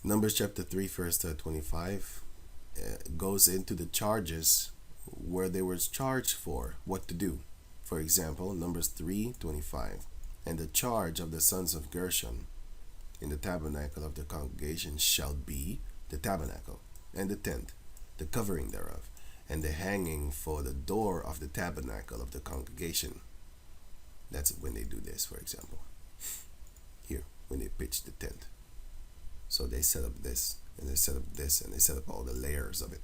Numbers chapter 3 verse 25 goes into the charges where they were charged for what to do. For example, Numbers 3:25, and the charge of the sons of Gershon in the tabernacle of the congregation shall be the tabernacle and the tent, the covering thereof, and the hanging for the door of the tabernacle of the congregation. That's when they do this, for example. Here, when they pitch the tent. So they set up this, and they set up this, and they set up all the layers of it.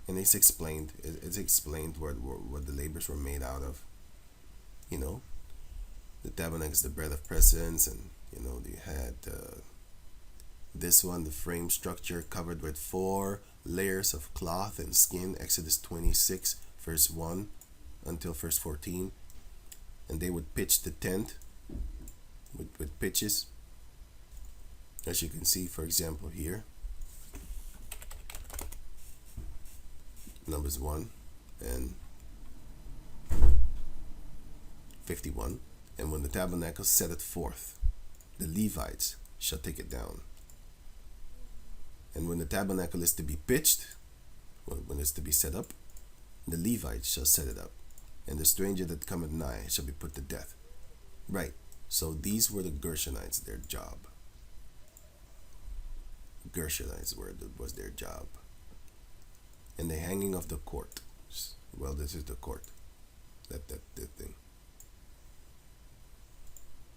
And it's explained what the labors were made out of. The tabernacle is the bread of presence, and you had this one, the frame structure covered with 4 layers of cloth and skin, Exodus 26 verse 1 until verse 14. And they would pitch the tent with pitches, as you can see, for example, here, Numbers 1 and 51. And when the tabernacle setteth forth, the Levites shall take it down. And when the tabernacle is to be pitched, when it's to be set up, the Levites shall set it up. And the stranger that cometh nigh shall be put to death. Right. So these were the Gershonites, their job. Gershonites was their job. And the hanging of the court. Well, this is the court. That thing.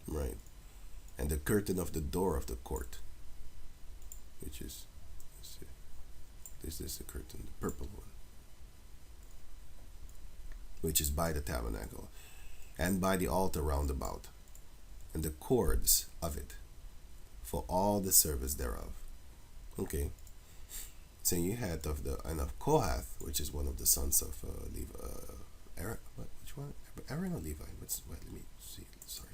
Right. And the curtain of the door of the court. Which is, let's see, this is the curtain, the purple one. Which is by the tabernacle. And by the altar round about. And the cords of it. For all the service thereof. Okay. So you had of Kohath, which is one of the sons of Aaron. Which one? Aaron or Levi? Let me see. Sorry.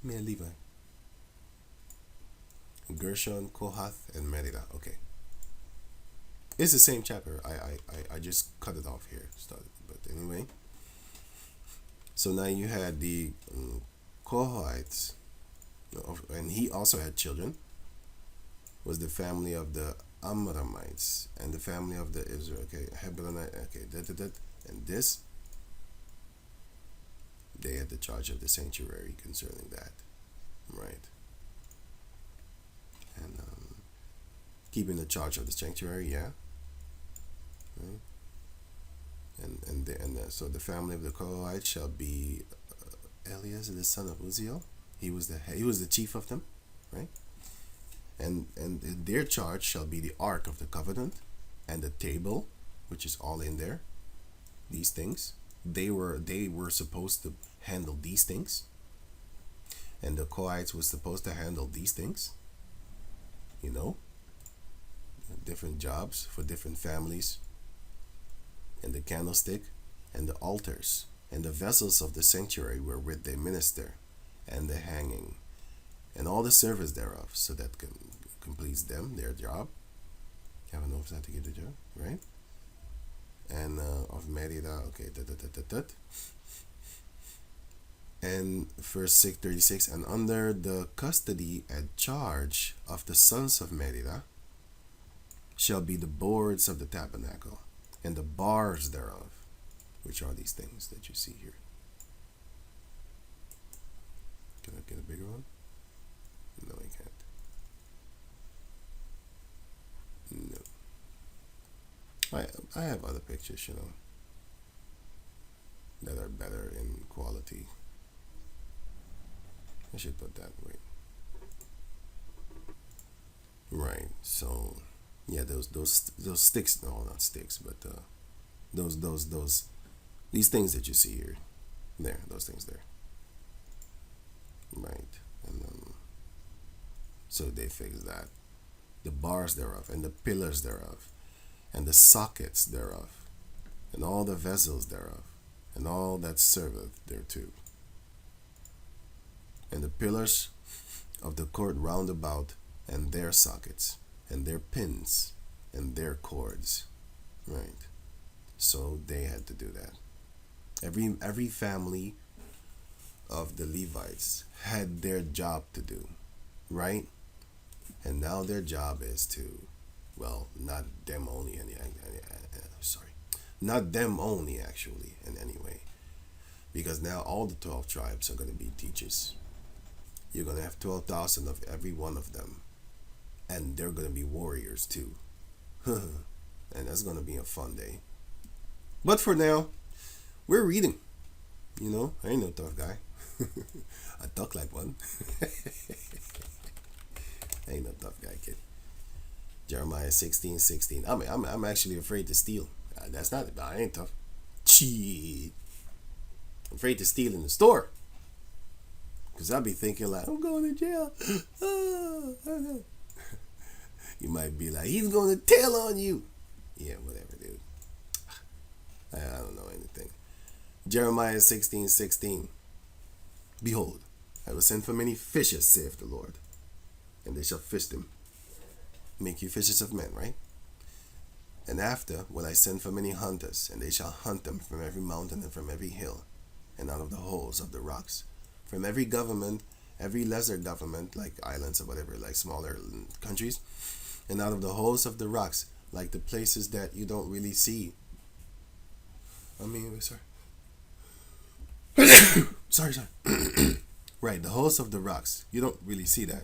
Levi. Gershon, Kohath, and Merida. Okay. It's the same chapter. I just cut it off here. But anyway. So now you had the Kohathites, and he also had children. Was the family of the Amramites and the family of the Israel. Okay, Hebronite. Okay, and this. They had the charge of the sanctuary concerning that, right? And keeping the charge of the sanctuary, yeah. Right? So the family of the Kohathite shall be Eleazar the son of Uzziel. He was the chief of them, right? And their charge shall be the ark of the covenant, and the table, which is all in there. These things. They were supposed to handle these things, and the Kohites was supposed to handle these things. Different jobs for different families. And the candlestick, and the altars, and the vessels of the sanctuary wherewith they minister, and the hanging, and all the service thereof, so that completes them their job. You have an oversight to give the job, right? And of Merida, okay, and verse 636, and under the custody and charge of the sons of Merida shall be the boards of the tabernacle, and the bars thereof, which are these things that you see here. Can I get a bigger one? No, I can't. No. I have other pictures, that are better in quality. I should put that way. Right. So, yeah, those sticks. No, not sticks, but these things that you see here, there, those things there. Right. And so they fixed that. The bars thereof, and the pillars thereof, and the sockets thereof, and all the vessels thereof, and all that serveth thereto. And the pillars of the court round about, and their sockets, and their pins, and their cords. Right. So they had to do that. Every family of the Levites had their job to do, right? And now their job is to, well, not them only, not them only actually in any way, because now all the 12 tribes are going to be teachers. You're going to have 12,000 of every one of them, and they're going to be warriors too. And that's going to be a fun day. But for now, we're reading. I ain't no tough guy. I talk like one. I ain't no tough guy, kid. Jeremiah 16:16. I'm actually afraid to steal. That's not it. I ain't tough. Cheat. I'm afraid to steal in the store. Because I'll be thinking like, I'm going to jail. You might be like, he's going to tell on you. Yeah, whatever, dude. I don't know anything. Jeremiah 16:16. Behold, I will send for many fishers, saith the Lord, and they shall fish them. Make you fishers of men, right? And after will I send for many hunters, and they shall hunt them from every mountain and from every hill, and out of the holes of the rocks, from every government, every lesser government, like islands or whatever, like smaller countries, and out of the holes of the rocks, like the places that you don't really see. Sorry. Right, the holes of the rocks, you don't really see that.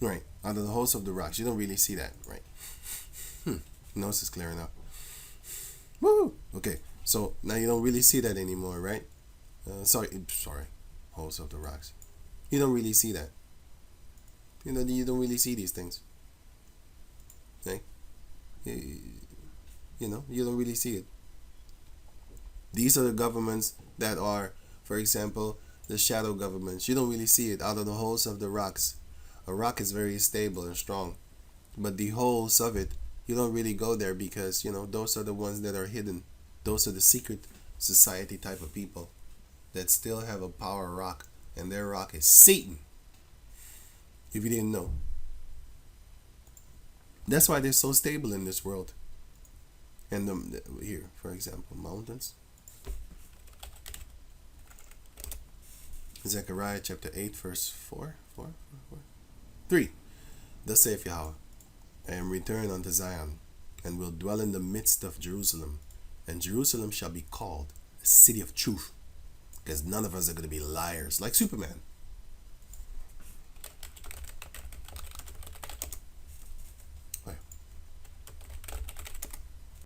Right, out of the holes of the rocks, you don't really see that. Right. Nose is clearing up. Woo! Okay, so now you don't really see that anymore, right? Sorry, holes of the rocks. You don't really see that. You don't really see these things. Okay? You don't really see it. These are the governments that are, for example, the shadow governments. You don't really see it out of the holes of the rocks. A rock is very stable and strong, but the holes of it, you don't really go there because, those are the ones that are hidden. Those are the secret society type of people that still have a power rock, and their rock is Satan. If you didn't know. That's why they're so stable in this world. And here, for example, mountains. Zechariah chapter 8, verse 4. 3. Thus saith Yahweh, I am returned unto Zion, and will dwell in the midst of Jerusalem, and Jerusalem shall be called a city of truth, because none of us are going to be liars like Superman.